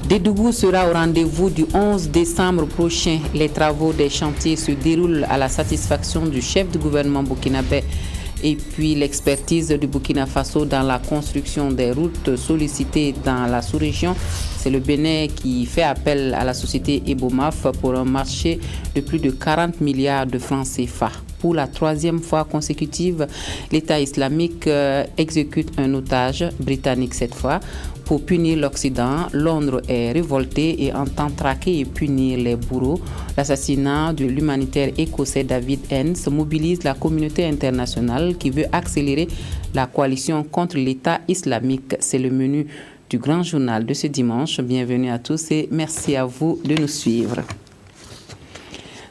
Dédougou sera au rendez-vous du 11 décembre prochain. Les travaux des chantiers se déroulent à la satisfaction du chef du gouvernement burkinabé. Et puis l'expertise du Burkina Faso dans la construction des routes sollicitées dans la sous-région. C'est le Bénin qui fait appel à la société Ebomaf pour un marché de plus de 40 milliards de francs CFA. Pour la troisième fois consécutive, l'État islamique exécute un otage, britannique cette fois. Pour punir l'Occident, Londres est révolté et entend traquer et punir les bourreaux. L'assassinat de l'humanitaire écossais David Hens mobilise la communauté internationale qui veut accélérer la coalition contre l'État islamique. C'est le menu du grand journal de ce dimanche. Bienvenue à tous et merci à vous de nous suivre.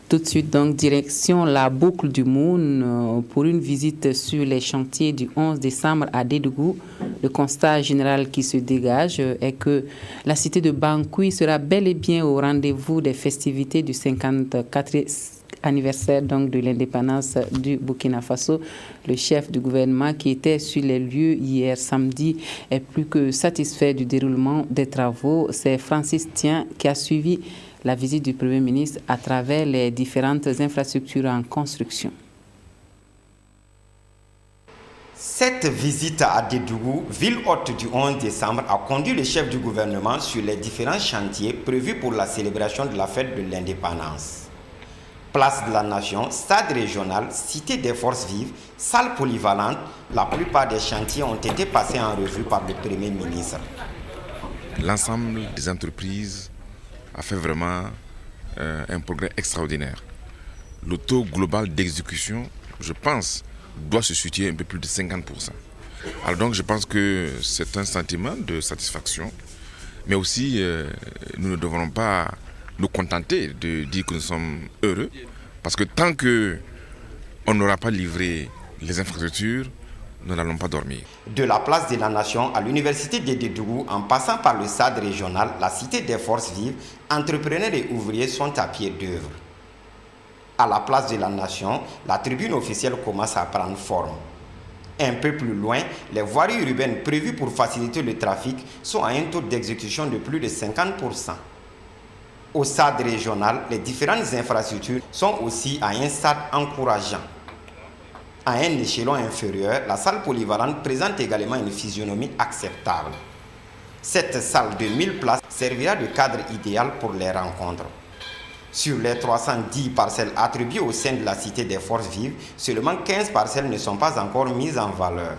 Tout de suite, donc, direction la boucle du Moon pour une visite sur les chantiers du 11 décembre à Dédougou. Le constat général qui se dégage est que la cité de Bankoui sera bel et bien au rendez-vous des festivités du 54e anniversaire donc, de l'indépendance du Burkina Faso. Le chef du gouvernement qui était sur les lieux hier samedi est plus que satisfait du déroulement des travaux. C'est Francis Tien qui a suivi la visite du Premier ministre à travers les différentes infrastructures en construction. Cette visite à Dédougou, ville hôte du 11 décembre, a conduit le chef du gouvernement sur les différents chantiers prévus pour la célébration de la fête de l'indépendance. Place de la Nation, stade régional, cité des forces vives, salle polyvalente, la plupart des chantiers ont été passés en revue par le Premier ministre. L'ensemble des entreprises a fait vraiment un progrès extraordinaire. Le taux global d'exécution, je pense, doit se situer un peu plus de 50%. Alors donc je pense que c'est un sentiment de satisfaction, mais aussi nous ne devrons pas nous contenter de dire que nous sommes heureux, parce que tant qu'on n'aura pas livré les infrastructures, nous n'allons pas dormir. De la place de la Nation à l'université de Dédougou, en passant par le stade régional, la cité des forces vives, entrepreneurs et ouvriers sont à pied d'œuvre. À la place de la Nation, la tribune officielle commence à prendre forme. Un peu plus loin, les voiries urbaines prévues pour faciliter le trafic sont à un taux d'exécution de plus de 50%. Au stade régional, les différentes infrastructures sont aussi à un stade encourageant. À un échelon inférieur, la salle polyvalente présente également une physionomie acceptable. Cette salle de 1000 places servira de cadre idéal pour les rencontres. Sur les 310 parcelles attribuées au sein de la Cité des Forces Vives, seulement 15 parcelles ne sont pas encore mises en valeur.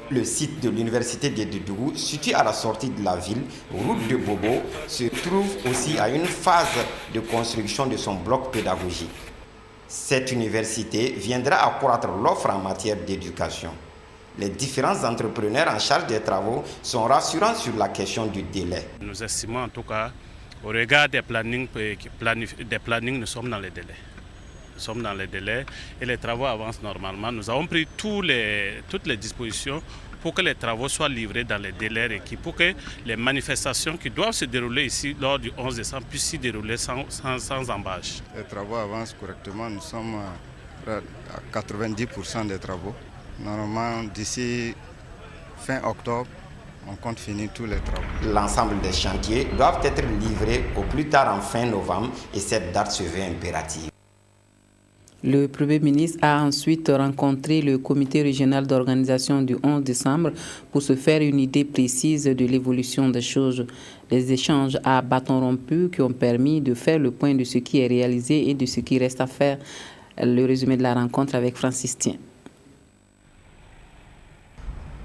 Le site de l'université de Dédougou, situé à la sortie de la ville, route de Bobo, se trouve aussi à une phase de construction de son bloc pédagogique. Cette université viendra accroître l'offre en matière d'éducation. Les différents entrepreneurs en charge des travaux sont rassurants sur la question du délai. Nous estimons en tout cas, au regard des plannings, nous sommes dans les délais. Nous sommes dans les délais et les travaux avancent normalement. Nous avons pris toutes les dispositions pour que les travaux soient livrés dans les délais requis, pour que les manifestations qui doivent se dérouler ici lors du 11 décembre puissent s'y dérouler sans embâche. Les travaux avancent correctement, nous sommes à 90% des travaux. Normalement, d'ici fin octobre, on compte finir tous les travaux. L'ensemble des chantiers doivent être livrés au plus tard en fin novembre et cette date se veut impérative. Le Premier ministre a ensuite rencontré le comité régional d'organisation du 11 décembre pour se faire une idée précise de l'évolution des choses. Des échanges à bâton rompu qui ont permis de faire le point de ce qui est réalisé et de ce qui reste à faire. Le résumé de la rencontre avec Francis Tien.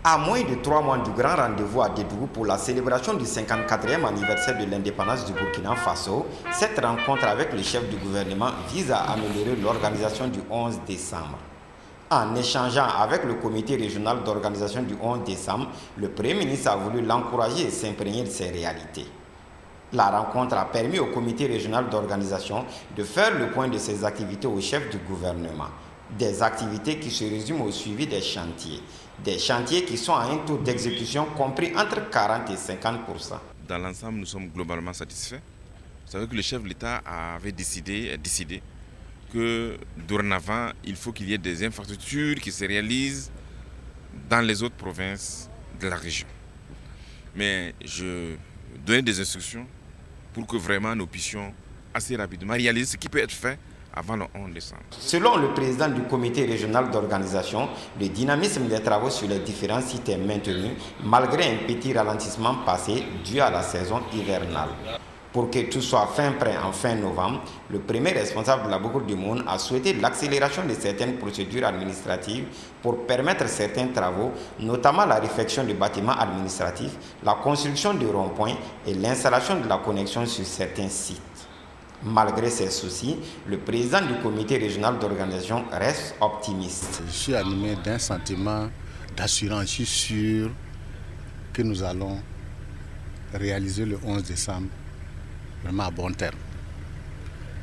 À moins de 3 mois du grand rendez-vous à Dédougou pour la célébration du 54e anniversaire de l'indépendance du Burkina Faso, cette rencontre avec le chef du gouvernement vise à améliorer l'organisation du 11 décembre. En échangeant avec le comité régional d'organisation du 11 décembre, le Premier ministre a voulu l'encourager et s'imprégner de ses réalités. La rencontre a permis au comité régional d'organisation de faire le point de ses activités au chef du gouvernement. Des activités qui se résument au suivi des chantiers. Des chantiers qui sont à un taux d'exécution compris entre 40 et 50%. Dans l'ensemble, nous sommes globalement satisfaits. Vous savez que le chef de l'État avait décidé que dorénavant, il faut qu'il y ait des infrastructures qui se réalisent dans les autres provinces de la région. Mais je donner des instructions pour que vraiment nous puissions assez rapidement réaliser ce qui peut être fait avant le 11 décembre. Selon le président du comité régional d'organisation, le dynamisme des travaux sur les différents sites est maintenu malgré un petit ralentissement passé dû à la saison hivernale. Pour que tout soit fin prêt en fin novembre, le premier responsable de la Boucle du Monde a souhaité l'accélération de certaines procédures administratives pour permettre certains travaux, notamment la réfection du bâtiment administratif, la construction de ronds-points et l'installation de la connexion sur certains sites. Malgré ces soucis, le président du comité régional d'organisation reste optimiste. Je suis animé d'un sentiment d'assurance. Je suis sûr que nous allons réaliser le 11 décembre vraiment à bon terme.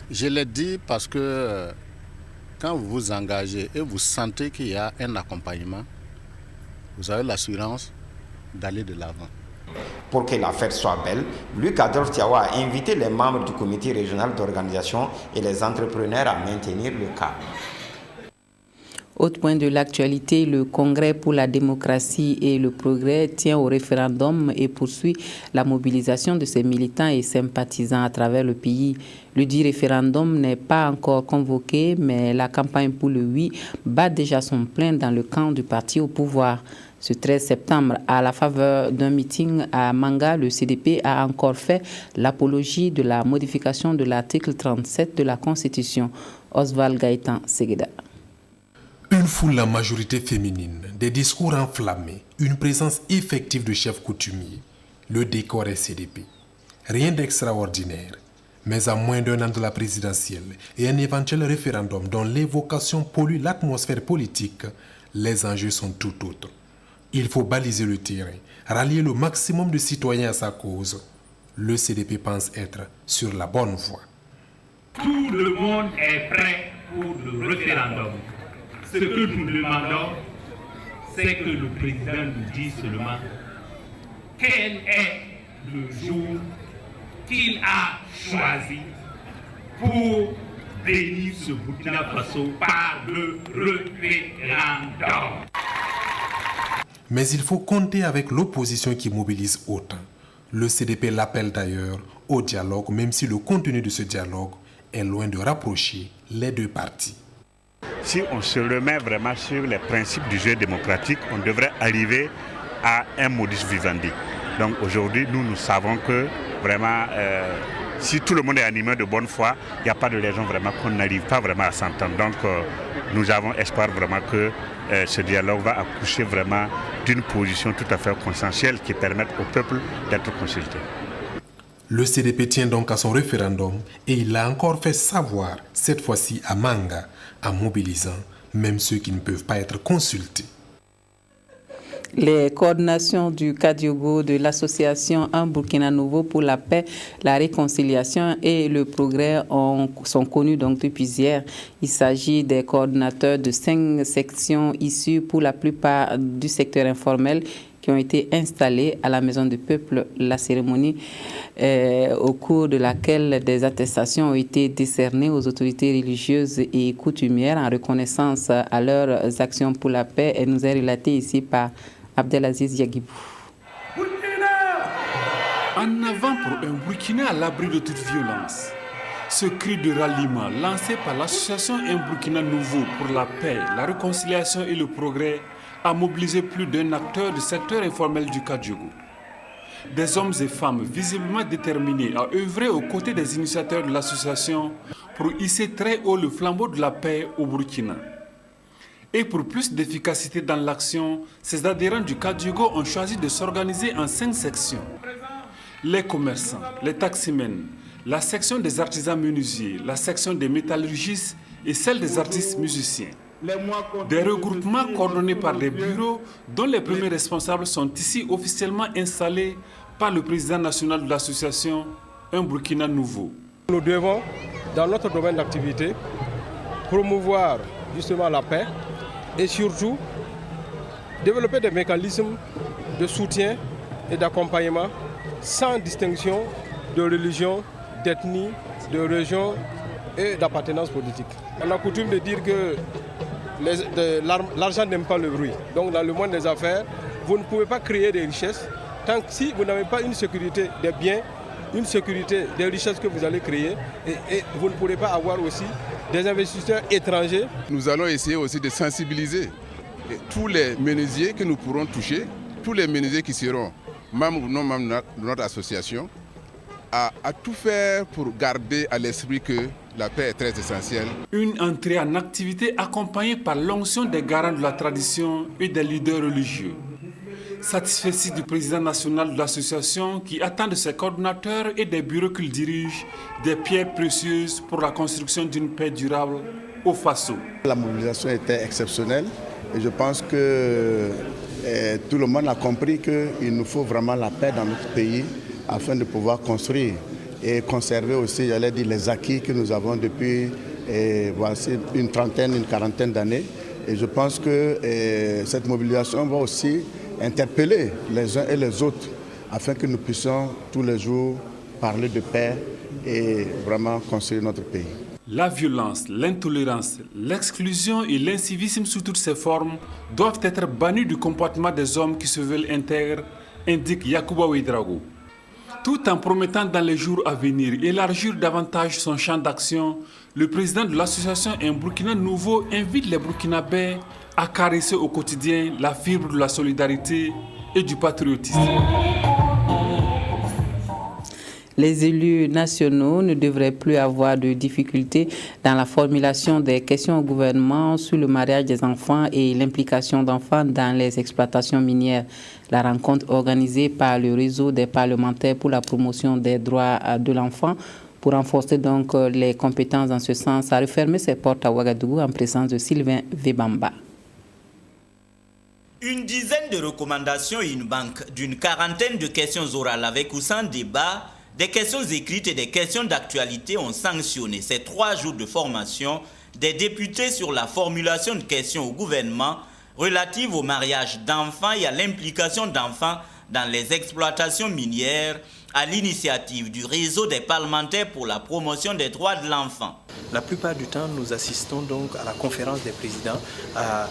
Je l'ai dit parce que quand vous vous engagez et vous sentez qu'il y a un accompagnement, vous avez l'assurance d'aller de l'avant. Pour que la fête soit belle, Luc Adolphe Tiawa a invité les membres du comité régional d'organisation et les entrepreneurs à maintenir le cap. Autre point de l'actualité, le Congrès pour la démocratie et le progrès tient au référendum et poursuit la mobilisation de ses militants et sympathisants à travers le pays. Le dit référendum n'est pas encore convoqué, mais la campagne pour le oui bat déjà son plein dans le camp du parti au pouvoir. Ce 13 septembre, à la faveur d'un meeting à Manga, le CDP a encore fait l'apologie de la modification de l'article 37 de la Constitution. Oswald Gaëtan Segueda. Une foule à majorité féminine, des discours enflammés, une présence effective de chefs coutumiers. Le décor est CDP. Rien d'extraordinaire. Mais à moins d'un an de la présidentielle et un éventuel référendum dont l'évocation pollue l'atmosphère politique, les enjeux sont tout autres. Il faut baliser le terrain, rallier le maximum de citoyens à sa cause. Le CDP pense être sur la bonne voie. Tout le monde est prêt pour le référendum. Ce que nous demandons, c'est que le président nous dise seulement quel est le jour qu'il a choisi pour bénir ce Burkina Faso par le référendum. Mais il faut compter avec l'opposition qui mobilise autant. Le CDP l'appelle d'ailleurs au dialogue, même si le contenu de ce dialogue est loin de rapprocher les deux parties. Si on se remet vraiment sur les principes du jeu démocratique, on devrait arriver à un modus vivendi. Donc aujourd'hui, nous savons que vraiment, si tout le monde est animé de bonne foi, il n'y a pas de raison vraiment qu'on n'arrive pas vraiment à s'entendre. Donc nous avons espoir vraiment que ce dialogue va accoucher vraiment d'une position tout à fait consensuelle qui permette au peuple d'être consulté. Le CDP tient donc à son référendum et il l'a encore fait savoir, cette fois-ci à Manga, en mobilisant même ceux qui ne peuvent pas être consultés. Les coordinations du Kadiogo de l'association Un Burkina Nouveau pour la paix, la réconciliation et le progrès sont connus donc depuis hier. Il s'agit des coordinateurs de 5 sections issues pour la plupart du secteur informel qui ont été installés à la Maison du Peuple. La cérémonie au cours de laquelle des attestations ont été décernées aux autorités religieuses et coutumières en reconnaissance à leurs actions pour la paix et nous est relatée ici par Abdelaziz Yagibou. En avant pour un Burkina à l'abri de toute violence. Ce cri de ralliement lancé par l'association Un Burkina Nouveau pour la paix, la réconciliation et le progrès a mobilisé plus d'un acteur du secteur informel du Kadiogo. Des hommes et femmes visiblement déterminés à œuvrer aux côtés des initiateurs de l'association pour hisser très haut le flambeau de la paix au Burkina. Et pour plus d'efficacité dans l'action, ces adhérents du Kadiogo ont choisi de s'organiser en 5 sections. Les commerçants, les taximens, la section des artisans menuisiers, la section des métallurgistes et celle des artistes musiciens. Des regroupements coordonnés par des bureaux dont les premiers responsables sont ici officiellement installés par le président national de l'association Un Burkina Nouveau. Nous devons, dans notre domaine d'activité, promouvoir justement la paix et surtout développer des mécanismes de soutien et d'accompagnement sans distinction de religion, d'ethnie, de région et d'appartenance politique. On a coutume de dire que l'argent n'aime pas le bruit. Donc dans le monde des affaires, vous ne pouvez pas créer des richesses tant que si vous n'avez pas une sécurité des biens, une sécurité des richesses que vous allez créer, et vous ne pourrez pas avoir aussi des investisseurs étrangers. Nous allons essayer aussi de sensibiliser tous les menuisiers que nous pourrons toucher, tous les menuisiers qui seront membres ou non membres de notre association, à tout faire pour garder à l'esprit que la paix est très essentielle. Une entrée en activité accompagnée par l'onction des garants de la tradition et des leaders religieux. Satisfait du président national de l'association qui attend de ses coordonnateurs et des bureaux qu'il dirige des pierres précieuses pour la construction d'une paix durable au Faso. La mobilisation était exceptionnelle et je pense que tout le monde a compris qu'il nous faut vraiment la paix dans notre pays afin de pouvoir construire et conserver aussi, j'allais dire, les acquis que nous avons depuis voici une trentaine, une quarantaine d'années. Et je pense que cette mobilisation va aussi interpeller les uns et les autres afin que nous puissions tous les jours parler de paix et vraiment construire notre pays. La violence, l'intolérance, l'exclusion et l'incivisme sous toutes ses formes doivent être bannis du comportement des hommes qui se veulent intègres, indique Yacouba Ouedraogo. Tout en promettant dans les jours à venir élargir davantage son champ d'action, le président de l'association Un Burkina Nouveau invite les Burkinabés à caresser au quotidien la fibre de la solidarité et du patriotisme. Les élus nationaux ne devraient plus avoir de difficultés dans la formulation des questions au gouvernement sur le mariage des enfants et l'implication d'enfants dans les exploitations minières. La rencontre organisée par le réseau des parlementaires pour la promotion des droits de l'enfant pour renforcer donc les compétences dans ce sens a refermé ses portes à Ouagadougou en présence de Sylvain Vebamba. Une dizaine de recommandations et une banque d'une quarantaine de questions orales avec ou sans débat, des questions écrites et des questions d'actualité ont sanctionné ces 3 jours de formation des députés sur la formulation de questions au gouvernement relatives au mariage d'enfants et à l'implication d'enfants dans les exploitations minières à l'initiative du réseau des parlementaires pour la promotion des droits de l'enfant. La plupart du temps, nous assistons donc à la conférence des présidents, à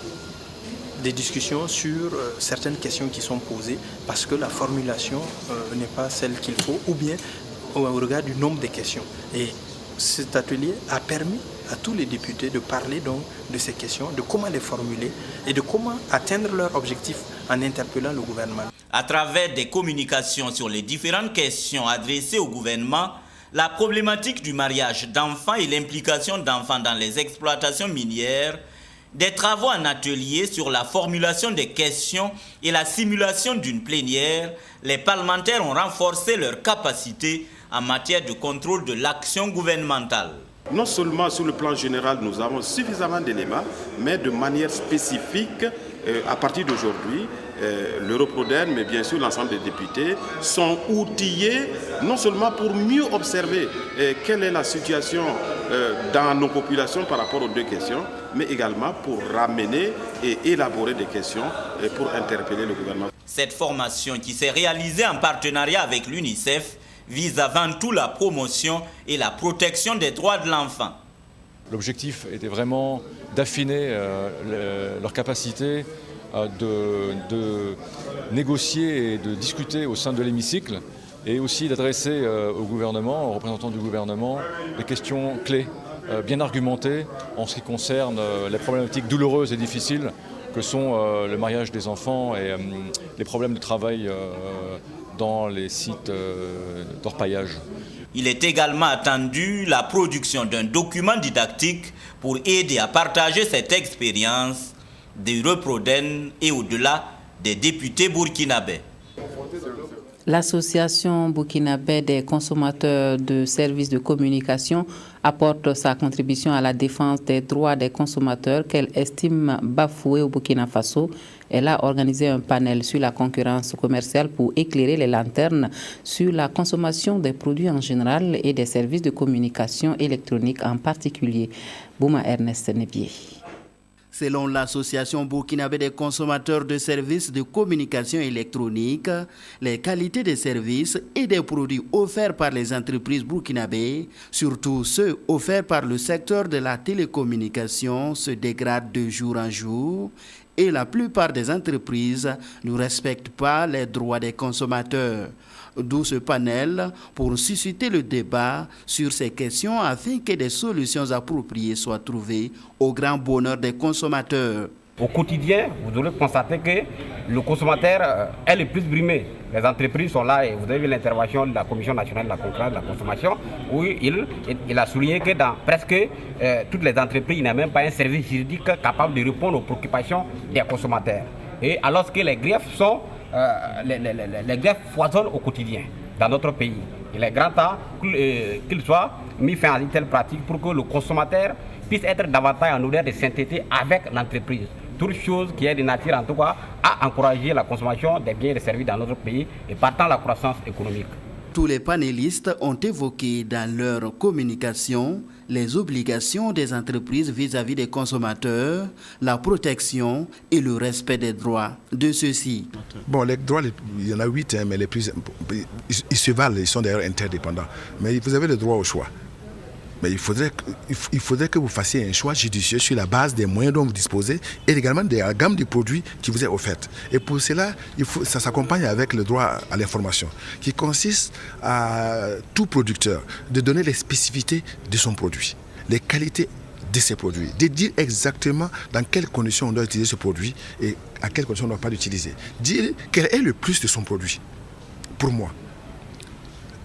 des discussions sur certaines questions qui sont posées parce que la formulation n'est pas celle qu'il faut ou bien au regard du nombre de questions. Et cet atelier a permis à tous les députés de parler donc de ces questions, de comment les formuler et de comment atteindre leur objectif en interpellant le gouvernement. À travers des communications sur les différentes questions adressées au gouvernement, la problématique du mariage d'enfants et l'implication d'enfants dans les exploitations minières, des travaux en atelier sur la formulation des questions et la simulation d'une plénière, les parlementaires ont renforcé leur capacité en matière de contrôle de l'action gouvernementale. Non seulement sur le plan général, nous avons suffisamment d'éléments, mais de manière spécifique, à partir d'aujourd'hui, l'Europroden, mais bien sûr l'ensemble des députés, sont outillés non seulement pour mieux observer quelle est la situation dans nos populations par rapport aux 2 questions, mais également pour ramener et élaborer des questions pour interpeller le gouvernement. Cette formation qui s'est réalisée en partenariat avec l'UNICEF vise avant tout la promotion et la protection des droits de l'enfant. L'objectif était vraiment d'affiner leur capacité de négocier et de discuter au sein de l'hémicycle et aussi d'adresser au gouvernement, aux représentants du gouvernement, des questions clés, bien argumentées en ce qui concerne les problématiques douloureuses et difficiles que sont le mariage des enfants et les problèmes de travail dans les sites d'orpaillage. Il est également attendu la production d'un document didactique pour aider à partager cette expérience des Reproden et au-delà des députés burkinabés. L'association burkinabé des consommateurs de services de communication apporte sa contribution à la défense des droits des consommateurs qu'elle estime bafoués au Burkina Faso. Elle a organisé un panel sur la concurrence commerciale pour éclairer les lanternes sur la consommation des produits en général et des services de communication électronique en particulier. Bouma Ernest Nebier. Selon l'Association burkinabé des consommateurs de services de communication électronique, les qualités des services et des produits offerts par les entreprises burkinabées, surtout ceux offerts par le secteur de la télécommunication, se dégradent de jour en jour et la plupart des entreprises ne respectent pas les droits des consommateurs. D'où ce panel pour susciter le débat sur ces questions afin que des solutions appropriées soient trouvées au grand bonheur des consommateurs. Au quotidien, vous devez constater que le consommateur est le plus brimé. Les entreprises sont là et vous avez vu l'intervention de la Commission nationale de la concurrence et de la consommation où il a souligné que dans presque toutes les entreprises, il n'y a même pas un service juridique capable de répondre aux préoccupations des consommateurs. Et alors que les griefs les griefs foisonnent au quotidien dans notre pays. Il est grand temps qu'il soit mis fin à une telle pratique pour que le consommateur puisse être davantage en odeur de sainteté avec l'entreprise. Toute chose qui est de nature en tout cas à encourager la consommation des biens et des services dans notre pays et partant la croissance économique. Tous les panélistes ont évoqué dans leur communication les obligations des entreprises vis-à-vis des consommateurs, la protection et le respect des droits de ceux-ci. Bon, les droits, il y en a 8, mais les plus, ils se valent, ils sont d'ailleurs interdépendants. Mais vous avez le droit au choix. Mais il faudrait que vous fassiez un choix judicieux sur la base des moyens dont vous disposez et également de la gamme de produits qui vous est offerte. Et pour cela, ça s'accompagne avec le droit à l'information, qui consiste à tout producteur de donner les spécificités de son produit, les qualités de ses produits, de dire exactement dans quelles conditions on doit utiliser ce produit et à quelles conditions on ne doit pas l'utiliser. Dire quel est le plus de son produit, pour moi.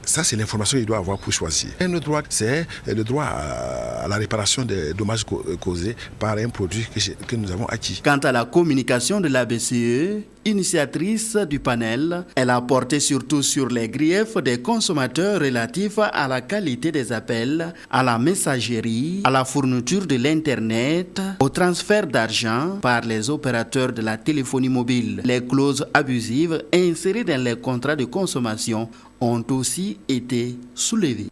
Ça, c'est l'information qu'il doit avoir pour choisir. Un autre droit, c'est le droit à la réparation des dommages causés par un produit que nous avons acquis. Quant à la communication de la BCE, initiatrice du panel, elle a porté surtout sur les griefs des consommateurs relatifs à la qualité des appels, à la messagerie, à la fourniture de l'Internet, au transfert d'argent par les opérateurs de la téléphonie mobile. Les clauses abusives insérées dans les contrats de consommation ont aussi été soulevées.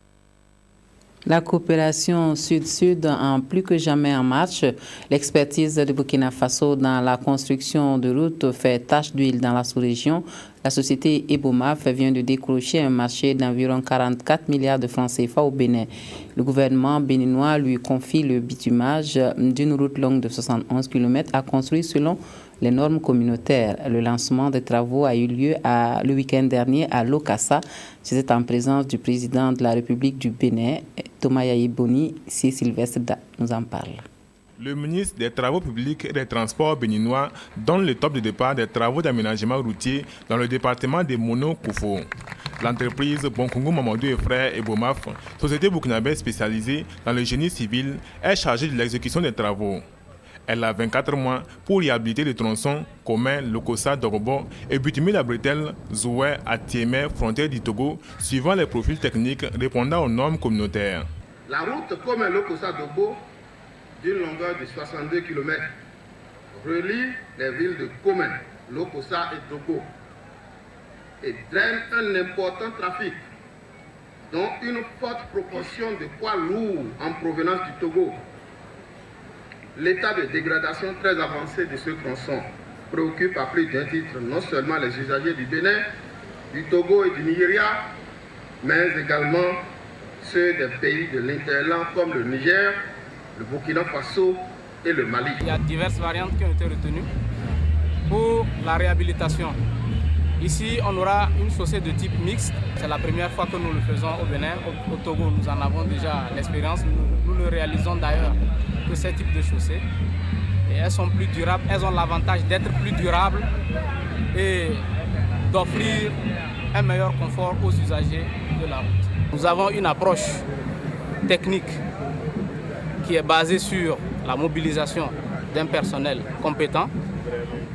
La coopération sud-sud en plus que jamais en marche. L'expertise de Burkina Faso dans la construction de routes fait tache d'huile dans la sous-région. La société Ebomaf vient de décrocher un marché d'environ 44 milliards de francs CFA au Bénin. Le gouvernement béninois lui confie le bitumage d'une route longue de 71 km à construire selon les normes communautaires. Le lancement des travaux a eu lieu le week-end dernier à Lokassa. C'était en présence du président de la République du Bénin, Thomas Yayi-Boni. Sylvestre nous en parle. Le ministre des Travaux publics et des Transports béninois donne le top de départ des travaux d'aménagement routier dans le département de Mono-Koufo. L'entreprise Bonkongo Mamadou et Frères Ebomaf, société burkinabé spécialisée dans le génie civil, est chargée de l'exécution des travaux. Elle a 24 mois pour réhabiliter les tronçons communs Lokossa Dorobo et bitumer la bretelle Zoué à Tiémé, frontière du Togo, suivant les profils techniques répondant aux normes communautaires. La route commun Lokossa Dorobo, d'une longueur de 62 km, relie les villes de Komen, Lokossa et Togo et draine un important trafic, dont une forte proportion de poids lourds en provenance du Togo. L'état de dégradation très avancé de ce tronçon préoccupe à plus d'un titre non seulement les usagers du Bénin, du Togo et du Nigeria, mais également ceux des pays de l'Interland comme le Niger, le Burkina Faso et le Mali. Il y a diverses variantes qui ont été retenues pour la réhabilitation. Ici, on aura une chaussée de type mixte. C'est la première fois que nous le faisons au Bénin. Au Togo, nous en avons déjà l'expérience. Nous le réalisons d'ailleurs que ces types de chaussées. Et elles sont plus durables. Elles ont l'avantage d'être plus durables et d'offrir un meilleur confort aux usagers de la route. Nous avons une approche technique qui est basée sur la mobilisation d'un personnel compétent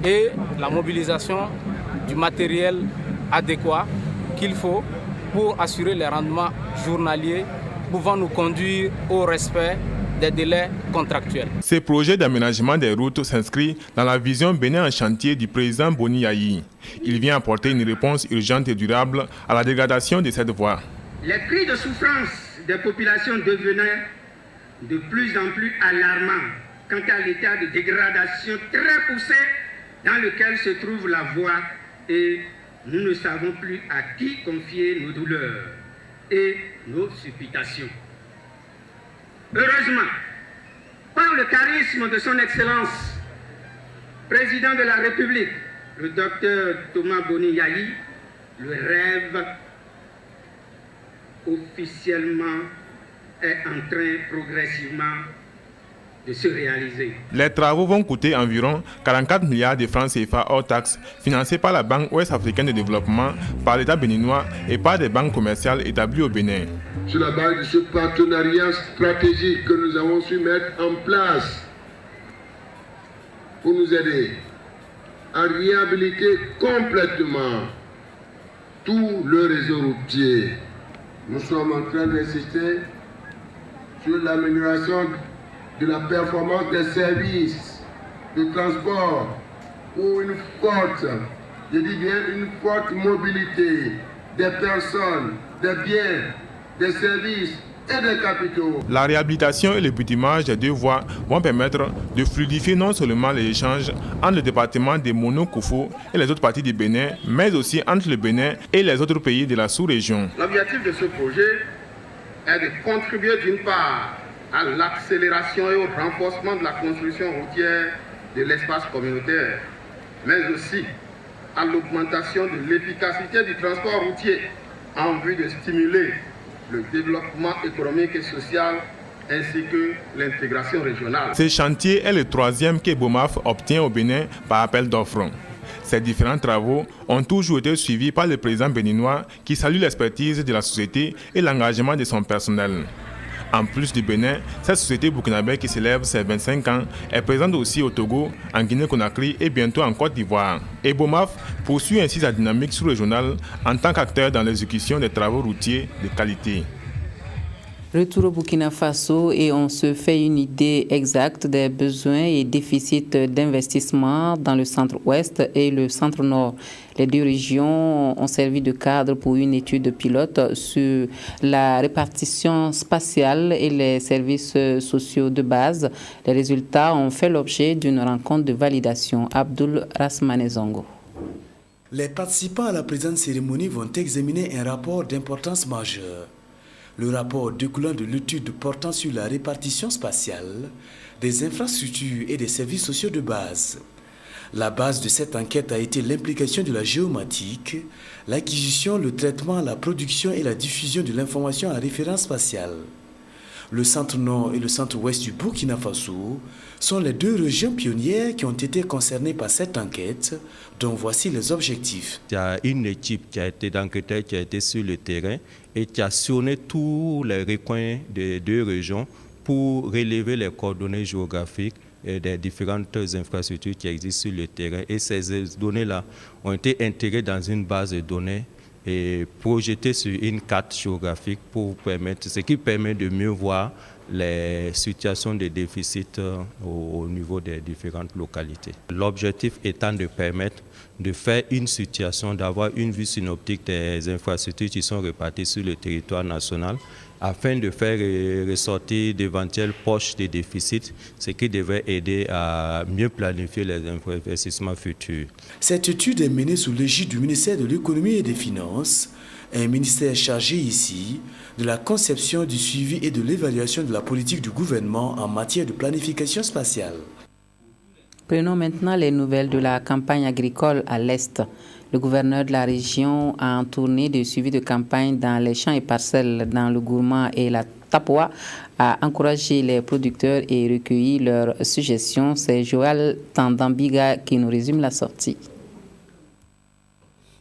et la mobilisation du matériel adéquat qu'il faut pour assurer les rendements journaliers pouvant nous conduire au respect des délais contractuels. Ces projets d'aménagement des routes s'inscrivent dans la vision Bénin en chantier du président Boni Yayi. Il vient apporter une réponse urgente et durable à la dégradation de cette voie. Les cris de souffrance des populations devenaient de plus en plus alarmants quant à l'état de dégradation très poussé dans lequel se trouve la voie et nous ne savons plus à qui confier nos douleurs et nos supputations. Heureusement, par le charisme de son Excellence, président de la République, le docteur Thomas Boni Yayi, le rêve officiellement est en train progressivement de se réaliser. Les travaux vont coûter environ 44 milliards de francs CFA hors taxes, financés par la Banque ouest-africaine de développement, par l'État béninois et par des banques commerciales établies au Bénin. Sur la base de ce partenariat stratégique que nous avons su mettre en place pour nous aider à réhabiliter complètement tout le réseau routier. Nous sommes en train d'insister sur l'amélioration de la performance des services de transport pour une forte, je dis bien une forte mobilité des personnes, des biens, des services et des capitaux. La réhabilitation et le bitumage des deux voies vont permettre de fluidifier non seulement les échanges entre le département de Mono-Koufou et les autres parties du Bénin, mais aussi entre le Bénin et les autres pays de la sous-région. L'objectif de ce projet est de contribuer d'une part à l'accélération et au renforcement de la construction routière de l'espace communautaire, mais aussi à l'augmentation de l'efficacité du transport routier en vue de stimuler le développement économique et social ainsi que l'intégration régionale. Ce chantier est le troisième que BOMAF obtient au Bénin par appel d'offres. Ces différents travaux ont toujours été suivis par le président béninois qui salue l'expertise de la société et l'engagement de son personnel. En plus du Bénin, cette société burkinabé qui célèbre ses 25 ans est présente aussi au Togo, en Guinée-Conakry et bientôt en Côte d'Ivoire. Et BOMAF poursuit ainsi sa dynamique sous-régionale en tant qu'acteur dans l'exécution des travaux routiers de qualité. Retour au Burkina Faso et on se fait une idée exacte des besoins et déficits d'investissement dans le centre-ouest et le centre-nord. Les deux régions ont servi de cadre pour une étude pilote sur la répartition spatiale et les services sociaux de base. Les résultats ont fait l'objet d'une rencontre de validation. Abdul Rasmanezongo. Les participants à la présente cérémonie vont examiner un rapport d'importance majeure. Le rapport découlant de l'étude portant sur la répartition spatiale des infrastructures et des services sociaux de base. La base de cette enquête a été l'implication de la géomatique, l'acquisition, le traitement, la production et la diffusion de l'information en référence spatiale. Le centre-nord et le centre-ouest du Burkina Faso sont les deux régions pionnières qui ont été concernées par cette enquête, dont voici les objectifs. Il y a une équipe d'enquêteurs qui a été sur le terrain et qui a sillonné tous les recoins des deux régions pour relever les coordonnées géographiques des différentes infrastructures qui existent sur le terrain. Et ces données-là ont été intégrées dans une base de données et projetées sur une carte géographique pour permettre, ce qui permet de mieux voir les situations de déficit au niveau des différentes localités. L'objectif étant de permettre de faire une situation, d'avoir une vue synoptique des infrastructures qui sont réparties sur le territoire national afin de faire ressortir d'éventuelles poches de déficit, ce qui devrait aider à mieux planifier les investissements futurs. Cette étude est menée sous l'égide du ministère de l'Économie et des Finances, un ministère chargé ici de la conception, du suivi et de l'évaluation de la politique du gouvernement en matière de planification spatiale. Prenons maintenant les nouvelles de la campagne agricole à l'Est. Le gouverneur de la région a en tournée de suivi de campagne dans les champs et parcelles dans le Gourma et la Tapoa a encouragé les producteurs et recueilli leurs suggestions. C'est Joël Tandambiga qui nous résume la sortie.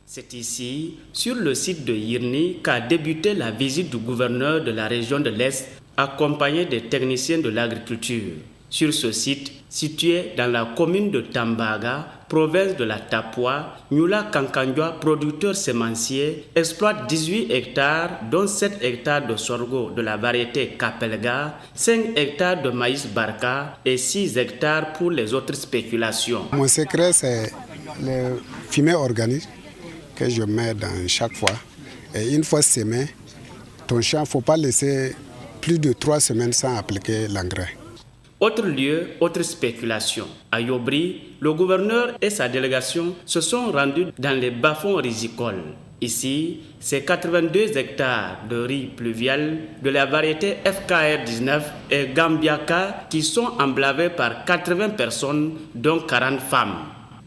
C'est ici, sur le site de Yirni, qu'a débuté la visite du gouverneur de la région de l'Est, accompagné des techniciens de l'agriculture. Sur ce site, situé dans la commune de Tambaga, province de la Tapoa, Nyula Kankandjoa, producteur sémencier, exploite 18 hectares, dont 7 hectares de sorgho de la variété Kapelga, 5 hectares de maïs barca et 6 hectares pour les autres spéculations. Mon secret, c'est le fumier organique que je mets dans chaque fois. Et une fois semé, ton champ, il ne faut pas laisser plus de 3 semaines sans appliquer l'engrais. Autre lieu, autre spéculation. À Yobri, le gouverneur et sa délégation se sont rendus dans les bas-fonds rizicoles. Ici, c'est 82 hectares de riz pluvial de la variété FKR19 et Gambiaka qui sont emblavés par 80 personnes, dont 40 femmes.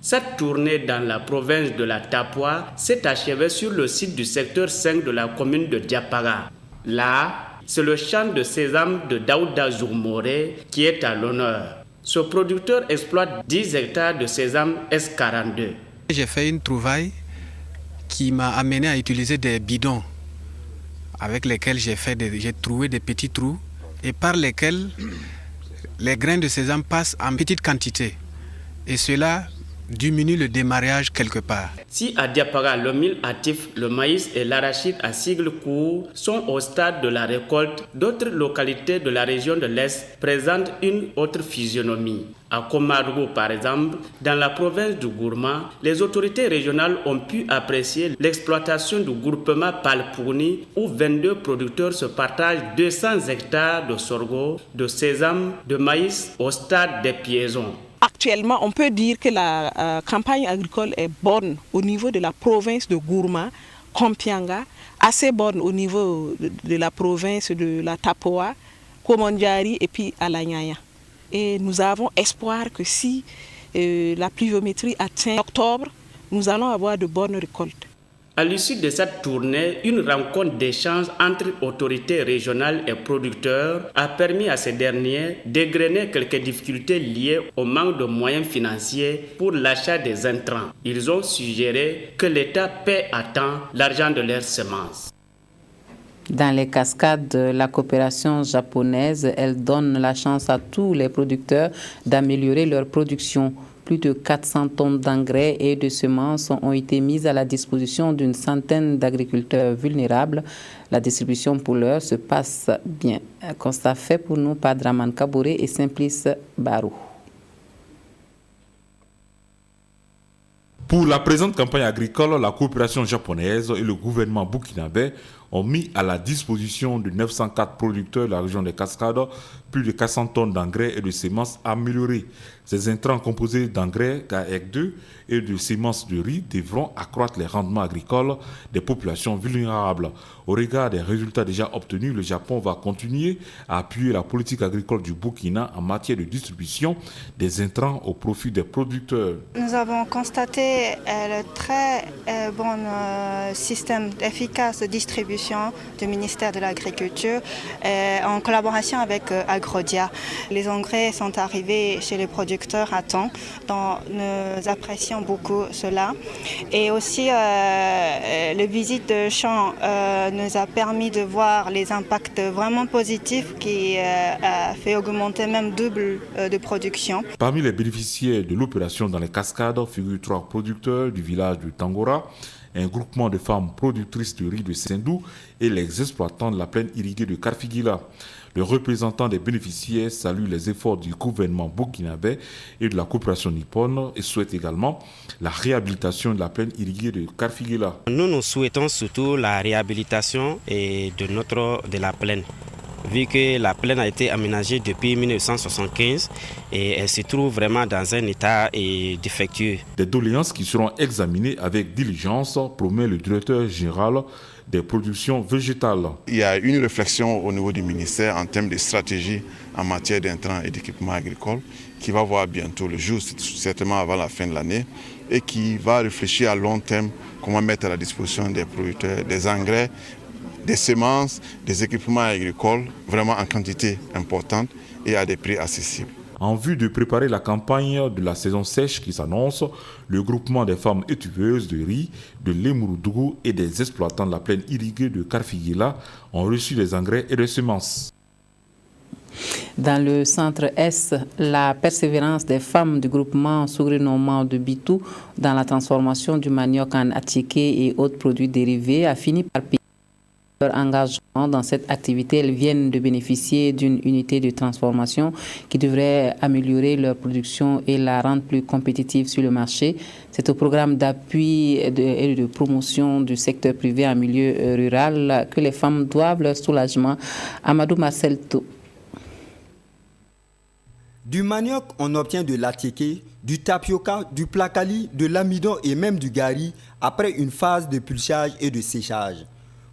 Cette tournée dans la province de la Tapua s'est achevée sur le site du secteur 5 de la commune de Diapaga. Là, c'est le champ de sésame de Daouda Zourmoré qui est à l'honneur. Ce producteur exploite 10 hectares de sésame S42. J'ai fait une trouvaille qui m'a amené à utiliser des bidons avec lesquels j'ai trouvé des petits trous et par lesquels les grains de sésame passent en petite quantité. Et cela diminue le démarrage quelque part. Si à Diapaga, le mil actif, le maïs et l'arachide à cycle court sont au stade de la récolte, d'autres localités de la région de l'Est présentent une autre physionomie. À Komargo, par exemple, dans la province du Gourma, les autorités régionales ont pu apprécier l'exploitation du groupement Palpourni où 22 producteurs se partagent 200 hectares de sorgho, de sésame, de maïs au stade des piaisons. Actuellement, on peut dire que la campagne agricole est bonne au niveau de la province de Gourma, Kompianga, assez bonne au niveau de la province de la Tapua, Komondjari et puis Alanyaya. Et nous avons espoir que si la pluviométrie atteint octobre, nous allons avoir de bonnes récoltes. À l'issue de cette tournée, une rencontre d'échange entre autorités régionales et producteurs a permis à ces derniers d'égrener quelques difficultés liées au manque de moyens financiers pour l'achat des intrants. Ils ont suggéré que l'État paie à temps l'argent de leurs semences. Dans les cascades de la coopération japonaise, elle donne la chance à tous les producteurs d'améliorer leur production. Plus de 400 tonnes d'engrais et de semences ont été mises à la disposition d'une centaine d'agriculteurs vulnérables. La distribution pour l'heure se passe bien. Un constat fait pour nous par Draman Kabouré et Simplice Barou. Pour la présente campagne agricole, la coopération japonaise et le gouvernement burkinabé ont mis à la disposition de 904 producteurs de la région des Cascades plus de 400 tonnes d'engrais et de semences améliorées. Ces intrants composés d'engrais GAEC2 et de semences de riz devront accroître les rendements agricoles des populations vulnérables. Au regard des résultats déjà obtenus, le Japon va continuer à appuyer la politique agricole du Burkina en matière de distribution des intrants au profit des producteurs. Nous avons constaté le très bon système efficace de distribution du ministère de l'Agriculture en collaboration avec Agrodia. Les engrais sont arrivés chez les producteurs à temps, donc nous apprécions beaucoup cela. Et aussi, la visite de champ nous a permis de voir les impacts vraiment positifs qui a fait augmenter même double de production. Parmi les bénéficiaires de l'opération dans les cascades figurent 3 producteurs du village de Tangora, un groupement de femmes productrices de riz de Sindou et les exploitants de la plaine irriguée de Karfigila. Le représentant des bénéficiaires salue les efforts du gouvernement burkinabé et de la coopération nippone et souhaite également la réhabilitation de la plaine irriguée de Karfigila. Nous souhaitons surtout la réhabilitation de la plaine, vu que la plaine a été aménagée depuis 1975 et elle se trouve vraiment dans un état défectueux. Des doléances qui seront examinées avec diligence, promet le directeur général des productions végétales. Il y a une réflexion au niveau du ministère en termes de stratégie en matière d'intrants et d'équipements agricoles qui va voir bientôt le jour, certainement avant la fin de l'année, et qui va réfléchir à long terme comment mettre à la disposition des producteurs des engrais, des semences, des équipements agricoles vraiment en quantité importante et à des prix accessibles. En vue de préparer la campagne de la saison sèche qui s'annonce, le groupement des femmes étuveuses de riz, de l'Emouroudougou et des exploitants de la plaine irriguée de Karfigila ont reçu des engrais et des semences. Dans le centre-est, la persévérance des femmes du groupement sous-renommant de Bitou dans la transformation du manioc en attiqué et autres produits dérivés a fini par payer leur engagement dans cette activité. Elles viennent de bénéficier d'une unité de transformation qui devrait améliorer leur production et la rendre plus compétitive sur le marché. C'est au programme d'appui et de promotion du secteur privé en milieu rural que les femmes doivent leur soulagement. Amadou Marcel. Du manioc, on obtient de l'atiéké, du tapioca, du placali, de l'amidon et même du gari après une phase de pulchage et de séchage.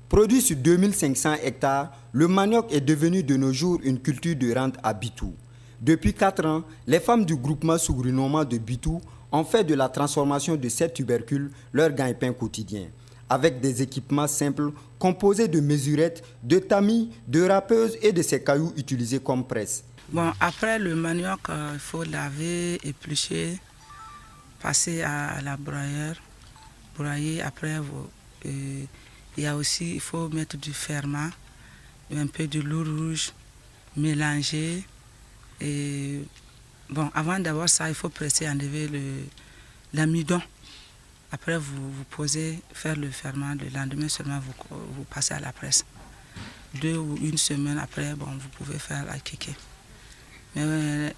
Produit sur 2500 hectares, le manioc est devenu de nos jours une culture de rente à Bitou. Depuis 4 ans, les femmes du groupement Sougrinoma de Bitou ont fait de la transformation de ces tubercules leur gagne-pain quotidien, avec des équipements simples composés de mesurettes, de tamis, de râpeuses et de ces cailloux utilisés comme presse. Bon, après le manioc, il faut laver, éplucher, passer à la broyer. Après, il y a aussi, il faut mettre du ferment, un peu de l'eau rouge, mélanger. Et bon, avant d'avoir ça, il faut presser, enlever l'amidon. Après, vous posez, faire le ferment. Le lendemain seulement, vous passez à la presse. 2 ou 1 semaine après, bon, vous pouvez faire la kéké. Mais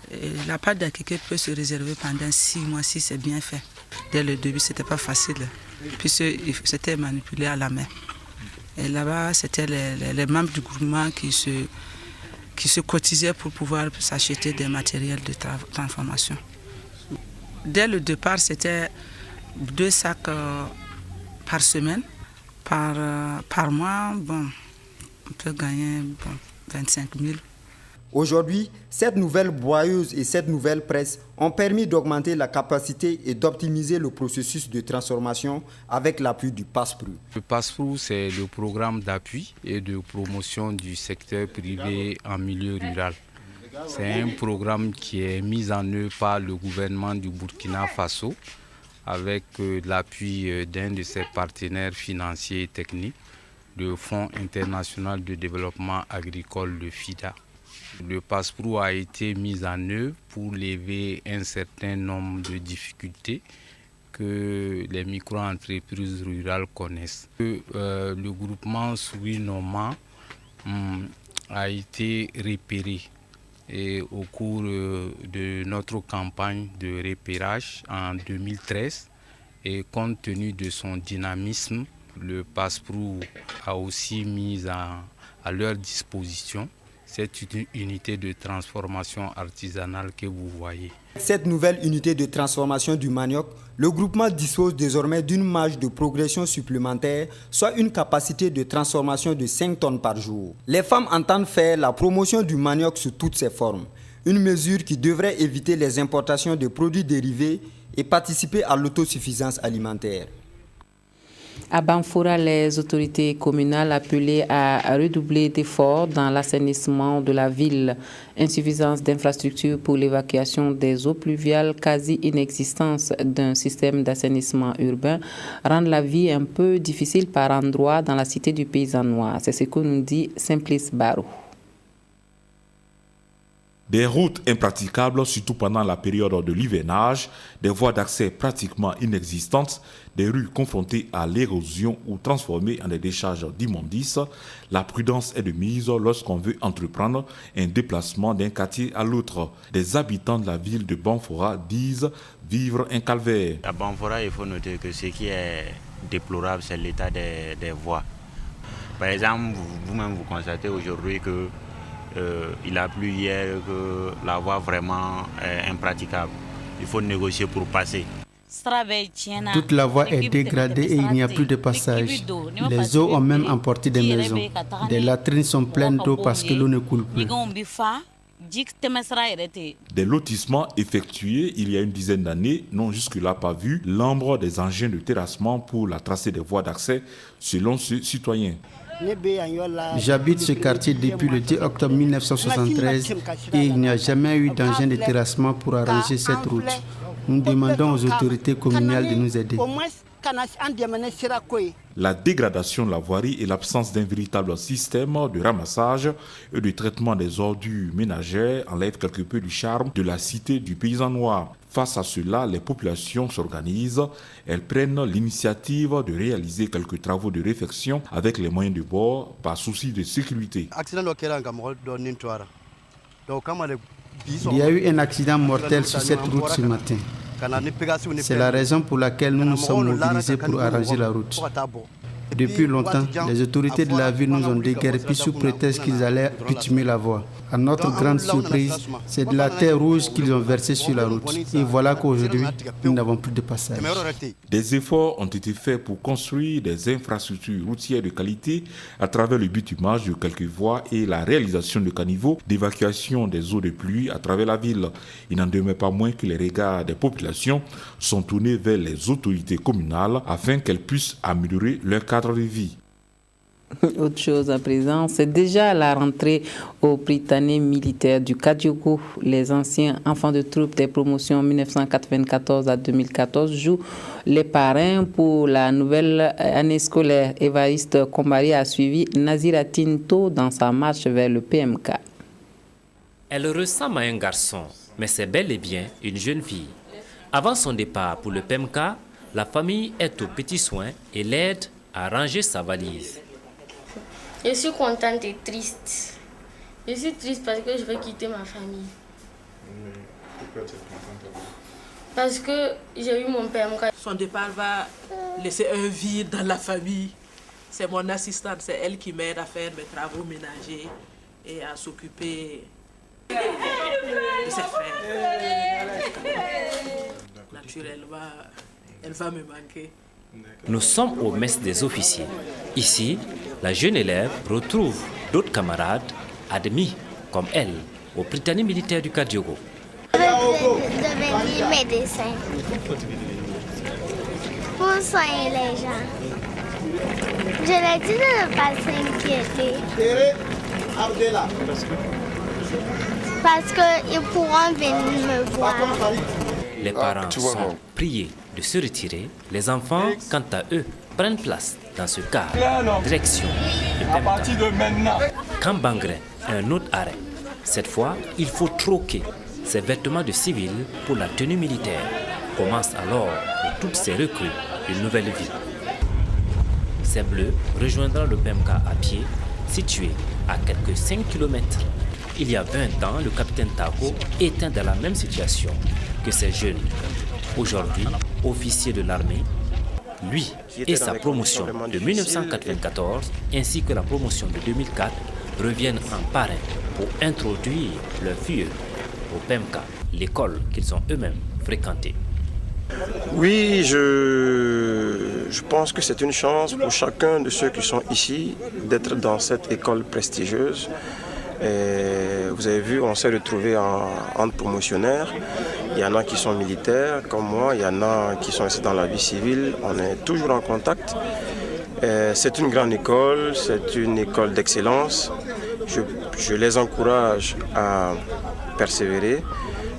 la pâte d'akeke peut se réserver pendant 6 mois si c'est bien fait. Dès le début, ce n'était pas facile, puisque c'était manipulé à la main. Et là-bas, c'était les membres du groupement qui se cotisaient pour pouvoir s'acheter des matériels de transformation. Dès le départ, c'était 2 sacs par semaine. Par mois, bon, on peut gagner 25 000. Aujourd'hui, cette nouvelle broyeuse et cette nouvelle presse ont permis d'augmenter la capacité et d'optimiser le processus de transformation avec l'appui du PASPRU. Le PASPRU, c'est le programme d'appui et de promotion du secteur privé en milieu rural. C'est un programme qui est mis en œuvre par le gouvernement du Burkina Faso avec l'appui d'un de ses partenaires financiers et techniques, le Fonds international de développement agricole, le FIDA. Le PASPRU a été mis en œuvre pour lever un certain nombre de difficultés que les micro-entreprises rurales connaissent. Le groupement Sougrinoma a été repéré et au cours de notre campagne de repérage en 2013 et compte tenu de son dynamisme, le PASPRU a aussi mis à leur disposition cette unité de transformation artisanale que vous voyez. Cette nouvelle unité de transformation du manioc, le groupement dispose désormais d'une marge de progression supplémentaire, soit une capacité de transformation de 5 tonnes par jour. Les femmes entendent faire la promotion du manioc sous toutes ses formes, une mesure qui devrait éviter les importations de produits dérivés et participer à l'autosuffisance alimentaire. À Banfora, les autorités communales appelées à redoubler d'efforts dans l'assainissement de la ville. Insuffisance d'infrastructures pour l'évacuation des eaux pluviales, quasi-inexistence d'un système d'assainissement urbain rendent la vie un peu difficile par endroits dans la cité du Paysanois. C'est ce que nous dit Simplice Barou. Des routes impraticables, surtout pendant la période de l'hivernage, des voies d'accès pratiquement inexistantes, des rues confrontées à l'érosion ou transformées en des décharges d'immondices. La prudence est de mise lorsqu'on veut entreprendre un déplacement d'un quartier à l'autre. Des habitants de la ville de Banfora disent vivre un calvaire. À Banfora, il faut noter que ce qui est déplorable, c'est l'état des voies. Par exemple, vous-même vous constatez aujourd'hui que il a plu hier, que la voie vraiment est impraticable. Il faut négocier pour passer. Toute la voie est dégradée et il n'y a plus de passage. Les eaux ont même emporté des maisons. Des latrines sont pleines d'eau parce que l'eau ne coule plus. Des lotissements effectués il y a une dizaine d'années n'ont jusque-là pas vu l'ombre des engins de terrassement pour la tracée des voies d'accès, selon ce citoyen. J'habite ce quartier depuis le 10 octobre 1973 et il n'y a jamais eu d'engin de terrassement pour arranger cette route. Nous demandons aux autorités communales de nous aider. La dégradation de la voirie et l'absence d'un véritable système de ramassage et de traitement des ordures ménagères enlèvent quelque peu du charme de la cité du Paysanois. Face à cela, les populations s'organisent. Elles prennent l'initiative de réaliser quelques travaux de réfection avec les moyens de bord par souci de sécurité. Il y a eu un accident mortel sur cette route ce matin. C'est la raison pour laquelle nous nous sommes mobilisés pour arranger la route. Depuis longtemps, les autorités de la ville nous ont déguerpis sous prétexte qu'ils allaient bitumer la voie. À notre grande surprise, c'est de la terre rouge qu'ils ont versée sur la route. Et voilà qu'aujourd'hui, nous n'avons plus de passage. Des efforts ont été faits pour construire des infrastructures routières de qualité à travers le bitumage de quelques voies et la réalisation de caniveaux d'évacuation des eaux de pluie à travers la ville. Il n'en demeure pas moins que les regards des populations sont tournés vers les autorités communales afin qu'elles puissent améliorer leur cadre de vie. Autre chose à présent, c'est déjà la rentrée au Prytanée militaire du Kadiogo. Les anciens enfants de troupe des promotions 1994 à 2014 jouent les parrains pour la nouvelle année scolaire. Évariste Kombari a suivi Nazira Tinto dans sa marche vers le PMK. Elle ressemble à un garçon, mais c'est bel et bien une jeune fille. Avant son départ pour le PMK, la famille est aux petits soins et l'aide à ranger sa valise. Je suis contente et triste. Je suis triste parce que je vais quitter ma famille. Pourquoi tu es contente? Parce que j'ai eu mon PMK. Son départ va laisser un vide dans la famille. C'est mon assistante, c'est elle qui m'aide à faire mes travaux ménagers et à s'occuper de ses frères. Naturellement, elle va me manquer. Nous sommes au mess des officiers. Ici, la jeune élève retrouve d'autres camarades admis comme elle au Prytanée militaire du Kadiogo. Je vais devenir médecin pour soigner les gens. Je leur dis de ne pas s'inquiéter parce qu'ils pourront venir me voir. Les parents sont priés de se retirer. Les enfants, quant à eux, prennent place dans ce car. Direction le PMK. Kambangre, un autre arrêt. Cette fois, il faut troquer ses vêtements de civil pour la tenue militaire. Commence alors pour toutes ces recrues une nouvelle vie. Ces bleus rejoindront le PMK à pied, situé à quelques 5 km. Il y a 20 ans, le capitaine Tako était dans la même situation que ces jeunes. Aujourd'hui, officier de l'armée, lui et sa promotion de 1994 ainsi que la promotion de 2004 reviennent en parrain pour introduire leurs filles au PMK, l'école qu'ils ont eux-mêmes fréquentée. Oui, je pense que c'est une chance pour chacun de ceux qui sont ici d'être dans cette école prestigieuse. Et vous avez vu, on s'est retrouvés entre promotionnaires. Il y en a qui sont militaires comme moi, il y en a qui sont ici dans la vie civile. On est toujours en contact. C'est une grande école, c'est une école d'excellence. Je les encourage à persévérer.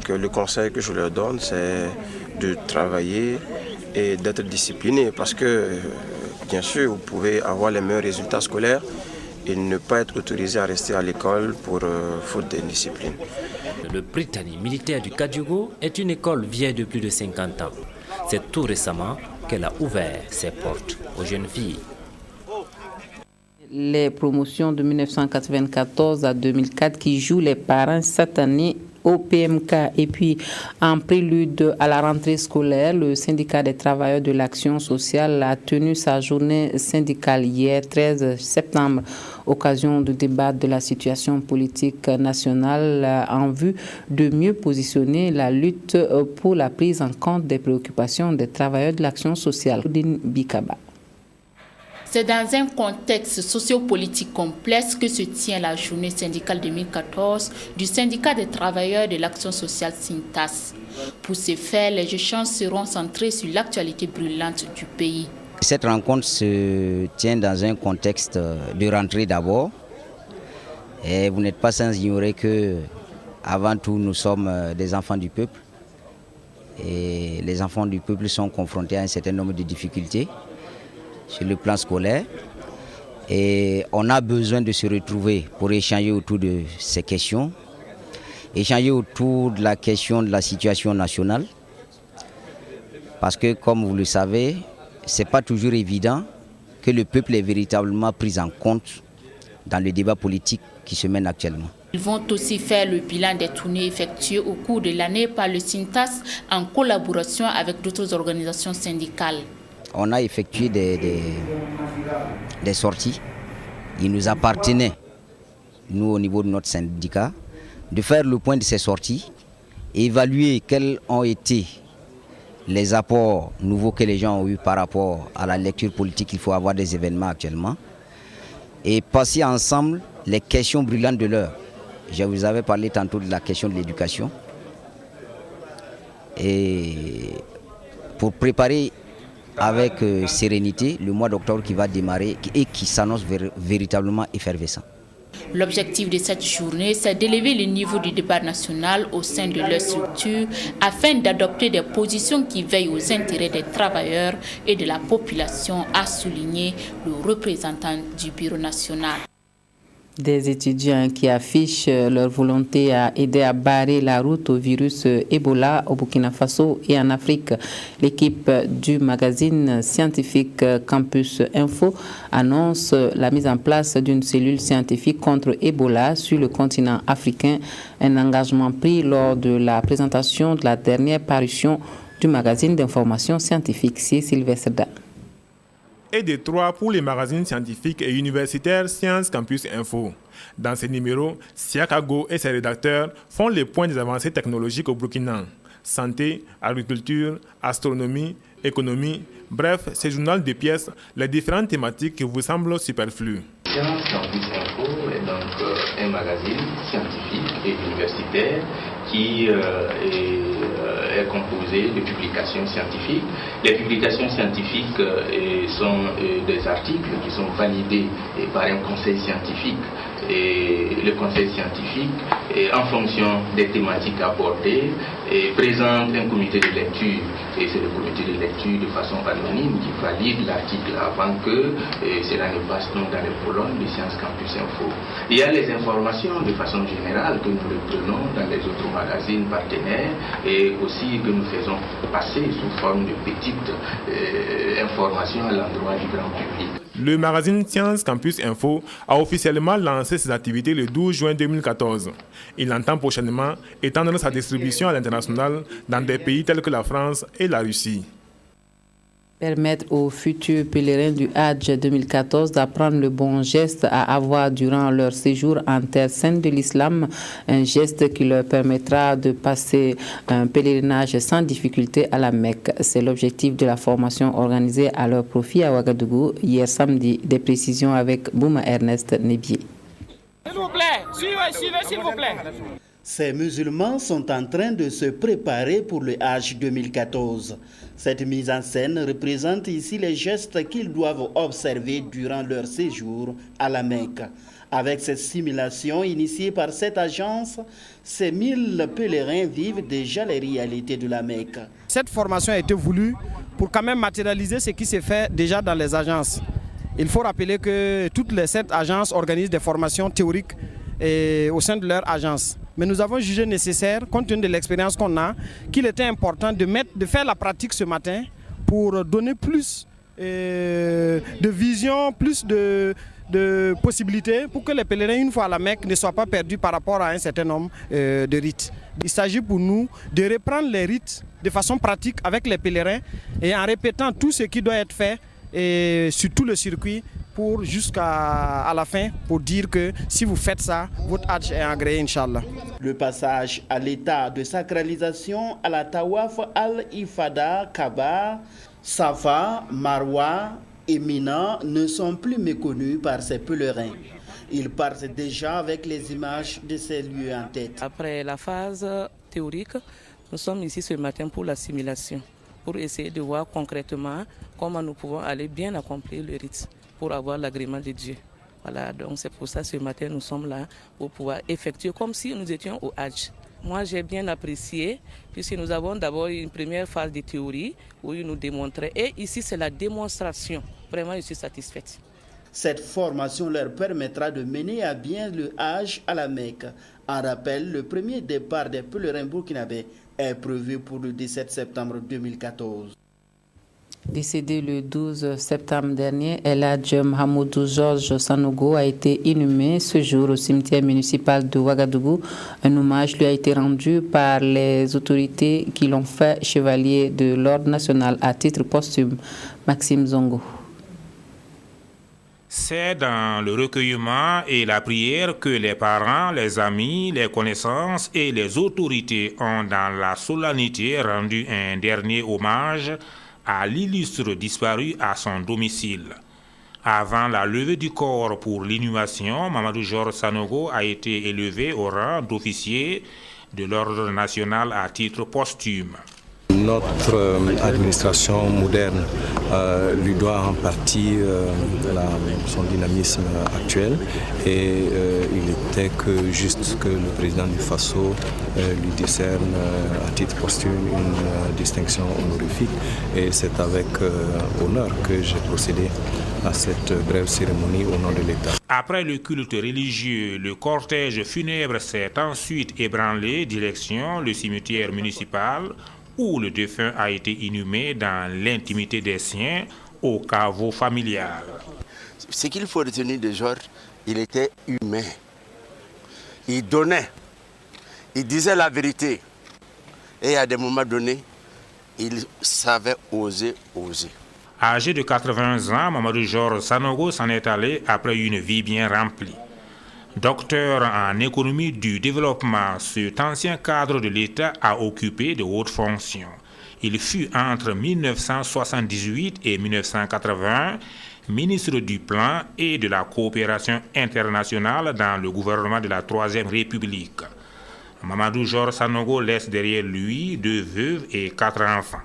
Que le conseil que je leur donne, c'est de travailler et d'être discipliné. Parce que, bien sûr, vous pouvez avoir les meilleurs résultats scolaires et ne pas être autorisé à rester à l'école pour faute de discipline. Le Prytanée militaire du Kadiogo est une école vieille de plus de 50 ans. C'est tout récemment qu'elle a ouvert ses portes aux jeunes filles. Les promotions de 1994 à 2004 qui jouent les parents cette année au PMK. Et puis, en prélude à la rentrée scolaire, le syndicat des travailleurs de l'action sociale a tenu sa journée syndicale hier, 13 septembre, occasion de débattre de la situation politique nationale en vue de mieux positionner la lutte pour la prise en compte des préoccupations des travailleurs de l'action sociale. Bikaba. C'est dans un contexte sociopolitique complexe que se tient la journée syndicale 2014 du syndicat des travailleurs de l'action sociale SYNTAS. Pour ce faire, les échanges seront centrés sur l'actualité brûlante du pays. Cette rencontre se tient dans un contexte de rentrée d'abord. Et vous n'êtes pas sans ignorer que, avant tout, nous sommes des enfants du peuple. Et les enfants du peuple sont confrontés à un certain nombre de difficultés sur le plan scolaire. Et on a besoin de se retrouver pour échanger autour de ces questions, échanger autour de la question de la situation nationale. Parce que, comme vous le savez, ce n'est pas toujours évident que le peuple est véritablement pris en compte dans le débat politique qui se mène actuellement. Ils vont aussi faire le bilan des tournées effectuées au cours de l'année par le SYNTAS en collaboration avec d'autres organisations syndicales. On a effectué des des sorties. Il nous appartenait, nous au niveau de notre syndicat, de faire le point de ces sorties, évaluer quels ont été les apports nouveaux que les gens ont eus par rapport à la lecture politique qu'il faut avoir des événements actuellement, et passer ensemble les questions brûlantes de l'heure. Je vous avais parlé tantôt de la question de l'éducation. Et pour préparer avec sérénité le mois d'octobre qui va démarrer et qui s'annonce véritablement effervescent. L'objectif de cette journée, c'est d'élever le niveau du débat national au sein de leur structure afin d'adopter des positions qui veillent aux intérêts des travailleurs et de la population, a souligné le représentant du Bureau national. Des étudiants qui affichent leur volonté à aider à barrer la route au virus Ebola au Burkina Faso et en Afrique. L'équipe du magazine scientifique Campus Info annonce la mise en place d'une cellule scientifique contre Ebola sur le continent africain, un engagement pris lors de la présentation de la dernière parution du magazine d'information scientifique. C'est Sylvestre Da. Et de 3 pour les magazines scientifiques et universitaires Science Campus Info. Dans ces numéros, Siakago et ses rédacteurs font le point des avancées technologiques au Burkina. Santé, agriculture, astronomie, économie, bref, ce journal de pièces, les différentes thématiques qui vous semblent superflues. Science Campus Info est donc un magazine scientifique et universitaire qui est composé de publications scientifiques. Les publications scientifiques sont des articles qui sont validés par un conseil scientifique. Et le conseil scientifique, en fonction des thématiques abordées, présente un comité de lecture. Et c'est le comité de lecture de façon anonyme qui valide l'article avant que cela ne passe donc dans les colonnes de Science Campus Info. Il y a les informations de façon générale que nous reprenons dans les autres magazines partenaires et aussi que nous faisons passer sous forme de petites informations à l'endroit du grand public. Le magazine Science Campus Info a officiellement lancé ses activités le 12 juin 2014. Il entend prochainement étendre sa distribution à l'international dans des pays tels que la France et la Russie. Permettre aux futurs pèlerins du Hajj 2014 d'apprendre le bon geste à avoir durant leur séjour en terre sainte de l'islam, un geste qui leur permettra de passer un pèlerinage sans difficulté à la Mecque. C'est l'objectif de la formation organisée à leur profit à Ouagadougou hier samedi. Des précisions avec Bouma Ernest Nebier. S'il vous plaît, suivez, s'il vous plaît. Ces musulmans sont en train de se préparer pour le Hajj 2014. Cette mise en scène représente ici les gestes qu'ils doivent observer durant leur séjour à la Mecque. Avec cette simulation initiée par cette agence, ces 1000 pèlerins vivent déjà les réalités de la Mecque. Cette formation a été voulue pour quand même matérialiser ce qui se fait déjà dans les agences. Il faut rappeler que toutes les 7 agences organisent des formations théoriques au sein de leur agence. Mais nous avons jugé nécessaire, compte tenu de l'expérience qu'on a, qu'il était important de faire la pratique ce matin pour donner plus de vision, plus de possibilités pour que les pèlerins, une fois à la Mecque, ne soient pas perdus par rapport à un certain nombre de rites. Il s'agit pour nous de reprendre les rites de façon pratique avec les pèlerins et en répétant tout ce qui doit être fait sur tout le circuit pour jusqu'à la fin, pour dire que si vous faites ça, votre Hajj est agréé, Inch'Allah. Le passage à l'état de sacralisation à la Tawaf al-Ifada, Kaaba, Safa, Marwa et Mina ne sont plus méconnus par ces pèlerins. Ils partent déjà avec les images de ces lieux en tête. Après la phase théorique, nous sommes ici ce matin pour la simulation, pour essayer de voir concrètement comment nous pouvons aller bien accomplir le rite, pour avoir l'agrément de Dieu. Voilà, donc c'est pour ça ce matin nous sommes là pour pouvoir effectuer comme si nous étions au Hajj. Moi j'ai bien apprécié puisque nous avons d'abord une première phase de théorie où ils nous démontraient et ici c'est la démonstration. Vraiment je suis satisfaite. Cette formation leur permettra de mener à bien le Hajj à la Mecque. En rappel, le premier départ des pèlerins burkinabés est prévu pour le 17 septembre 2014. Décédé le 12 septembre dernier, El Hadj Mahamoudou Georges Sanogo a été inhumé ce jour au cimetière municipal de Ouagadougou. Un hommage lui a été rendu par les autorités qui l'ont fait chevalier de l'Ordre national à titre posthume. Maxime Zongo. C'est dans le recueillement et la prière que les parents, les amis, les connaissances et les autorités ont dans la solennité rendu un dernier hommage à l'illustre disparu à son domicile. Avant la levée du corps pour l'inhumation, Mamadou Georges Sanogo a été élevé au rang d'officier de l'ordre national à titre posthume. Notre administration moderne lui doit en partie son dynamisme actuel et il était juste que le président du Faso lui décerne à titre posthume une distinction honorifique et c'est avec honneur que j'ai procédé à cette brève cérémonie au nom de l'État. Après le culte religieux, le cortège funèbre s'est ensuite ébranlé direction le cimetière municipal où le défunt a été inhumé dans l'intimité des siens au caveau familial. Ce qu'il faut retenir de Georges, il était humain. Il donnait, il disait la vérité. Et à des moments donnés, il savait oser. Âgé de 80 ans, Mamadou Georges Sanogo s'en est allé après une vie bien remplie. Docteur en économie du développement, cet ancien cadre de l'État a occupé de hautes fonctions. Il fut entre 1978 et 1980 ministre du Plan et de la Coopération internationale dans le gouvernement de la Troisième République. Mamadou Georges Sanogo laisse derrière lui 2 veuves et 4 enfants.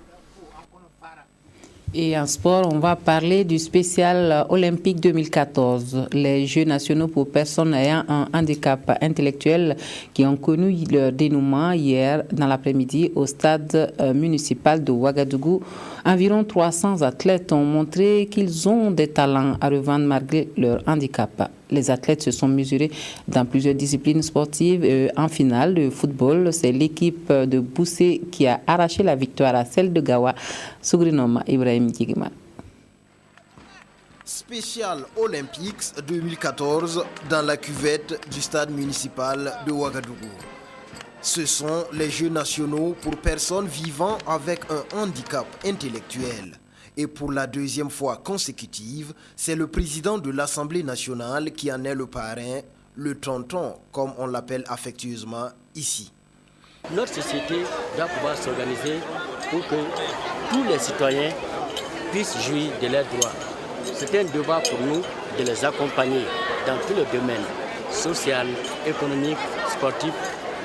Et en sport, on va parler du spécial olympique 2014, les Jeux nationaux pour personnes ayant un handicap intellectuel qui ont connu leur dénouement hier dans l'après-midi au stade municipal de Ouagadougou. Environ 300 athlètes ont montré qu'ils ont des talents à revendre malgré leur handicap. Les athlètes se sont mesurés dans plusieurs disciplines sportives. En finale de football, c'est l'équipe de Boussé qui a arraché la victoire à celle de Gawa. Sougrinoma Ibrahim Djigima. Spécial Olympics 2014 dans la cuvette du stade municipal de Ouagadougou. Ce sont les Jeux nationaux pour personnes vivant avec un handicap intellectuel. Et pour la 2e fois consécutive, c'est le président de l'Assemblée nationale qui en est le parrain, le tonton, comme on l'appelle affectueusement ici. Notre société doit pouvoir s'organiser pour que tous les citoyens puissent jouir de leurs droits. C'est un devoir pour nous de les accompagner dans tous les domaines, social, économique, sportif,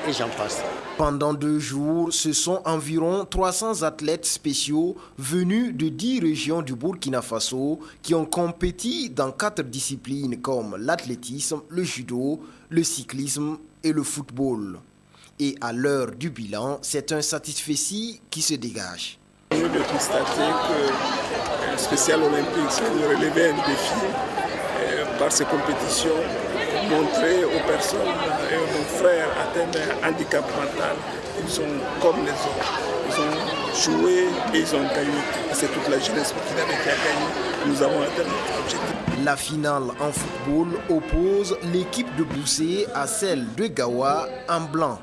et j'en passe. Pendant 2 jours, ce sont environ 300 athlètes spéciaux venus de 10 régions du Burkina Faso qui ont compéti dans 4 disciplines comme l'athlétisme, le judo, le cyclisme et le football. Et à l'heure du bilan, c'est un satisfecit qui se dégage. Je veux constater que le spécial olympique peut relever un défi par ces compétitions. Montrer aux personnes et aux frères atteints d'un handicap mental qu'ils sont comme les autres. Ils ont joué et ils ont gagné. C'est toute la jeunesse burkinabé qui a gagné. Nous avons atteint notre objectif. La finale en football oppose l'équipe de Boussé à celle de Gawa en blanc.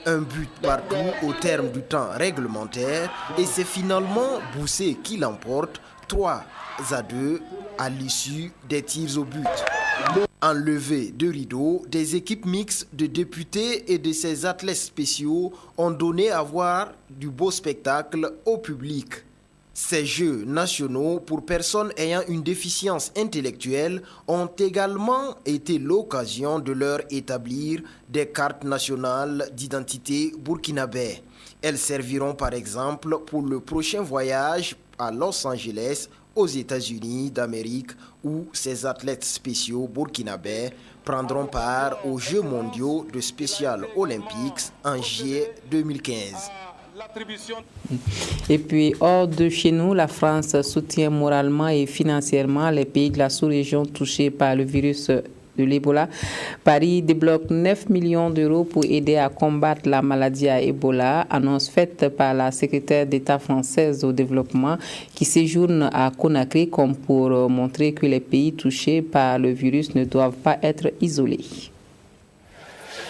Un but partout au terme du temps réglementaire et c'est finalement Boussé qui l'emporte 3-2 à l'issue des tirs au but. En levée de rideau, des équipes mixtes de députés et de ces athlètes spéciaux ont donné à voir du beau spectacle au public. Ces Jeux nationaux pour personnes ayant une déficience intellectuelle ont également été l'occasion de leur établir des cartes nationales d'identité burkinabé. Elles serviront par exemple pour le prochain voyage à Los Angeles, aux États-Unis d'Amérique, où ces athlètes spéciaux burkinabés prendront part aux Jeux mondiaux de Special Olympics en juillet 2015. Et puis, hors de chez nous, la France soutient moralement et financièrement les pays de la sous-région touchés par le virus de l'Ebola. Paris débloque 9 millions d'euros pour aider à combattre la maladie à Ebola, annonce faite par la secrétaire d'État française au développement qui séjourne à Conakry comme pour montrer que les pays touchés par le virus ne doivent pas être isolés.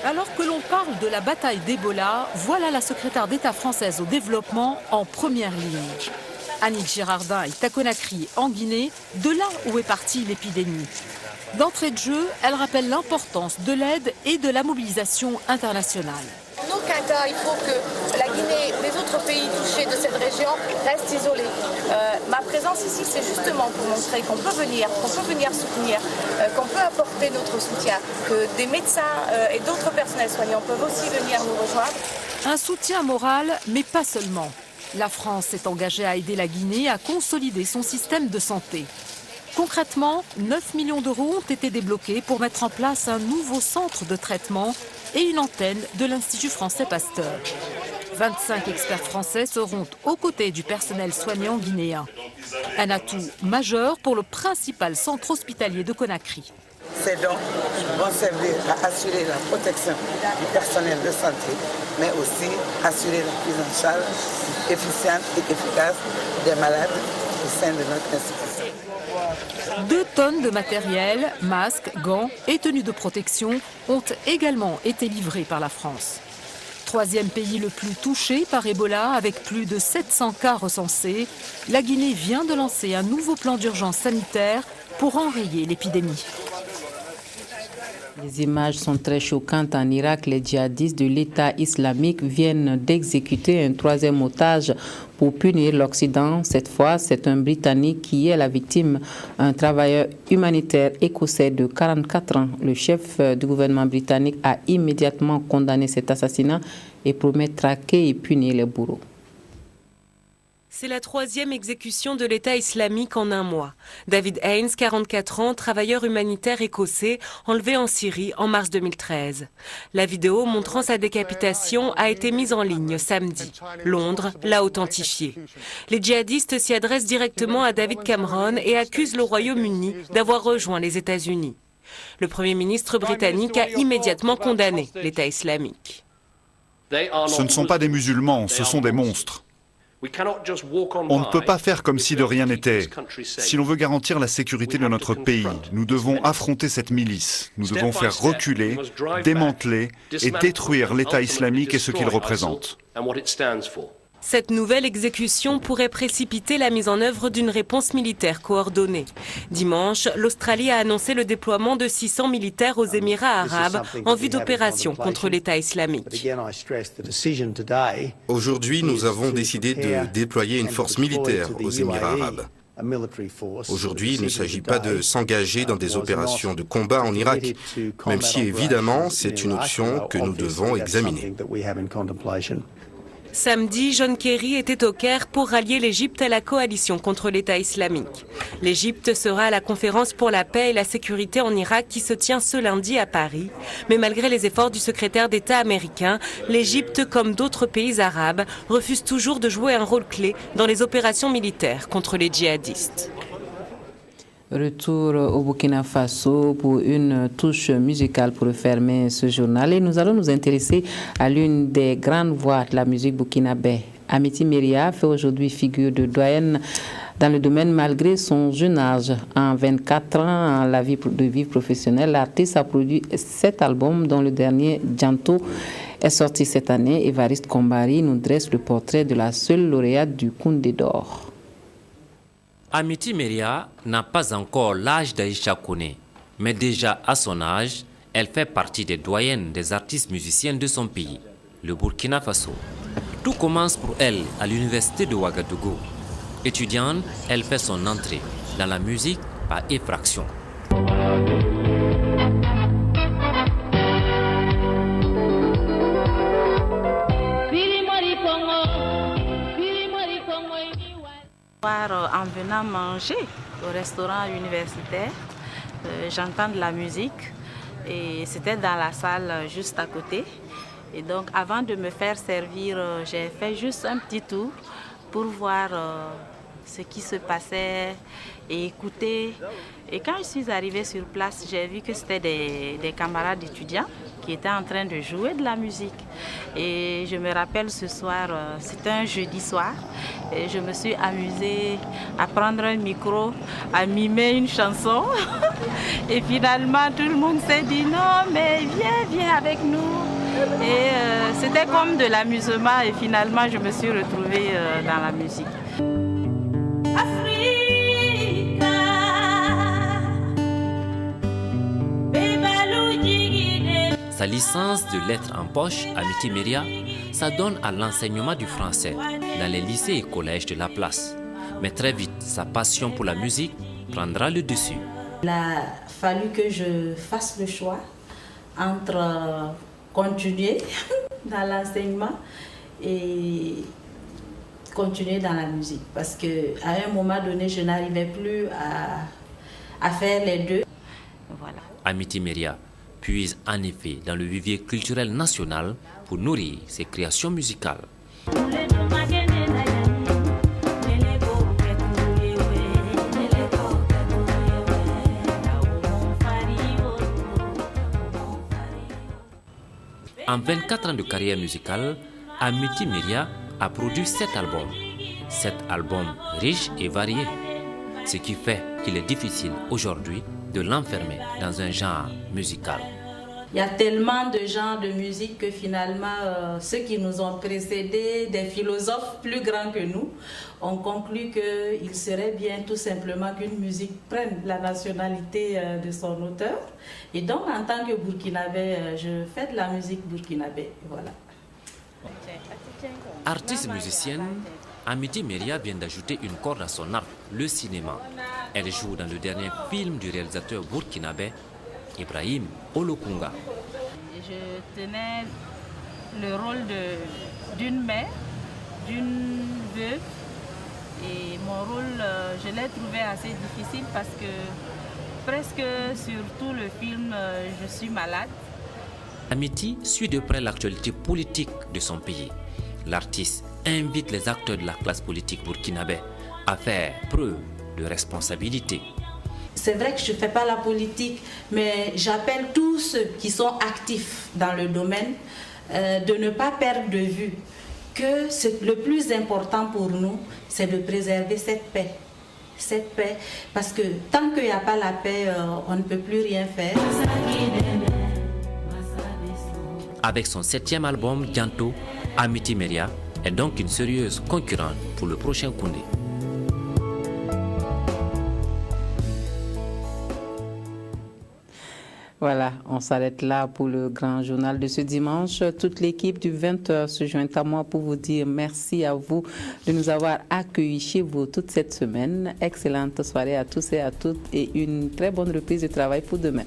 Alors que l'on parle de la bataille d'Ebola, voilà la secrétaire d'État française au développement en première ligne. Annick Girardin est à Conakry, en Guinée, de là où est partie l'épidémie. D'entrée de jeu, elle rappelle l'importance de l'aide et de la mobilisation internationale. En aucun cas, il faut que la Guinée ou les autres pays touchés de cette région restent isolés. Ma présence ici, c'est justement pour montrer qu'on peut venir soutenir, qu'on peut apporter notre soutien, que des médecins et d'autres personnels soignants peuvent aussi venir nous rejoindre. Un soutien moral, mais pas seulement. La France s'est engagée à aider la Guinée à consolider son système de santé. Concrètement, 9 millions d'euros ont été débloqués pour mettre en place un nouveau centre de traitement et une antenne de l'Institut français Pasteur. 25 experts français seront aux côtés du personnel soignant guinéen. Un atout majeur pour le principal centre hospitalier de Conakry. Ces dons vont servir à assurer la protection du personnel de santé, mais aussi assurer la prise en charge efficiente et efficace des malades au sein de notre institution. 2 tonnes de matériel, masques, gants et tenues de protection ont également été livrés par la France. 3e pays le plus touché par Ebola avec plus de 700 cas recensés, la Guinée vient de lancer un nouveau plan d'urgence sanitaire pour enrayer l'épidémie. Les images sont très choquantes. En Irak, les djihadistes de l'État islamique viennent d'exécuter un 3e otage pour punir l'Occident. Cette fois, c'est un Britannique qui est la victime, un travailleur humanitaire écossais de 44 ans. Le chef du gouvernement britannique a immédiatement condamné cet assassinat et promet traquer et punir les bourreaux. C'est la 3e exécution de l'État islamique en un mois. David Haynes, 44 ans, travailleur humanitaire écossais, enlevé en Syrie en mars 2013. La vidéo montrant sa décapitation a été mise en ligne samedi. Londres l'a authentifiée. Les djihadistes s'y adressent directement à David Cameron et accusent le Royaume-Uni d'avoir rejoint les États-Unis. Le Premier ministre britannique a immédiatement condamné l'État islamique. Ce ne sont pas des musulmans, ce sont des monstres. On ne peut pas faire comme si de rien n'était. Si l'on veut garantir la sécurité de notre pays, nous devons affronter cette milice. Nous devons faire reculer, démanteler et détruire l'État islamique et ce qu'il représente. Cette nouvelle exécution pourrait précipiter la mise en œuvre d'une réponse militaire coordonnée. Dimanche, l'Australie a annoncé le déploiement de 600 militaires aux Émirats arabes en vue d'opérations contre l'État islamique. Aujourd'hui, nous avons décidé de déployer une force militaire aux Émirats arabes. Aujourd'hui, il ne s'agit pas de s'engager dans des opérations de combat en Irak, même si évidemment c'est une option que nous devons examiner. Samedi, John Kerry était au Caire pour rallier l'Égypte à la coalition contre l'État islamique. L'Égypte sera à la conférence pour la paix et la sécurité en Irak qui se tient ce lundi à Paris. Mais malgré les efforts du secrétaire d'État américain, l'Égypte, comme d'autres pays arabes, refuse toujours de jouer un rôle clé dans les opérations militaires contre les djihadistes. Retour au Burkina Faso pour une touche musicale pour fermer ce journal. Et nous allons nous intéresser à l'une des grandes voix de la musique burkinabé. Amity Meria fait aujourd'hui figure de doyenne dans le domaine malgré son jeune âge. En 24 ans, la vie professionnelle, l'artiste a produit 7 albums dont le dernier, Djanto, est sorti cette année. Évariste Kombari nous dresse le portrait de la seule lauréate du Koundé d'or. Amity Meria n'a pas encore l'âge d'Aïcha Kone, mais déjà à son âge, elle fait partie des doyennes des artistes musiciens de son pays, le Burkina Faso. Tout commence pour elle à l'université de Ouagadougou. Étudiante, elle fait son entrée dans la musique par effraction. En venant manger au restaurant universitaire, j'entends de la musique et c'était dans la salle juste à côté. Et donc avant de me faire servir, j'ai fait juste un petit tour pour voir ce qui se passait et écouter. Et quand je suis arrivée sur place, j'ai vu que c'était des camarades étudiants qui étaient en train de jouer de la musique. Et je me rappelle ce soir, c'était un jeudi soir, et je me suis amusée à prendre un micro, à mimer une chanson. Et finalement, tout le monde s'est dit non, mais viens avec nous. Et c'était comme de l'amusement et finalement, je me suis retrouvée dans la musique. Sa licence de lettres en poche, Amity Meria, s'adonne à l'enseignement du français dans les lycées et collèges de la place. Mais très vite, sa passion pour la musique prendra le dessus. Il a fallu que je fasse le choix entre continuer dans l'enseignement et continuer dans la musique. Parce qu'à un moment donné, je n'arrivais plus à faire les deux. Voilà. Amity Meria puise en effet dans le vivier culturel national pour nourrir ses créations musicales. En 24 ans de carrière musicale, Amity Meria a produit 7 albums. 7 albums riches et variés. Ce qui fait qu'il est difficile aujourd'hui de l'enfermer dans un genre musical. Il y a tellement de genres de musique que finalement, ceux qui nous ont précédés, des philosophes plus grands que nous, ont conclu qu'il serait bien tout simplement qu'une musique prenne la nationalité de son auteur. Et donc, en tant que Burkinabé, je fais de la musique burkinabé. Voilà. Artiste musicienne, Amity Meria vient d'ajouter une corde à son arc, le cinéma. Elle joue dans le dernier film du réalisateur burkinabé, Ibrahim Olokunga. Je tenais le rôle d'une mère, d'une veuve. Et mon rôle, je l'ai trouvé assez difficile parce que presque sur tout le film, je suis malade. Amity suit de près l'actualité politique de son pays. L'artiste invite les acteurs de la classe politique burkinabé à faire preuve de responsabilité. C'est vrai que je ne fais pas la politique, mais j'appelle tous ceux qui sont actifs dans le domaine de ne pas perdre de vue que le plus important pour nous, c'est de préserver cette paix. Cette paix, parce que tant qu'il n'y a pas la paix, on ne peut plus rien faire. Avec son 7e album, Dianto, Amity Meria est donc une sérieuse concurrente pour le prochain Koundé. Voilà, on s'arrête là pour le grand journal de ce dimanche. Toute l'équipe du 20h se joint à moi pour vous dire merci à vous de nous avoir accueillis chez vous toute cette semaine. Excellente soirée à tous et à toutes et une très bonne reprise de travail pour demain.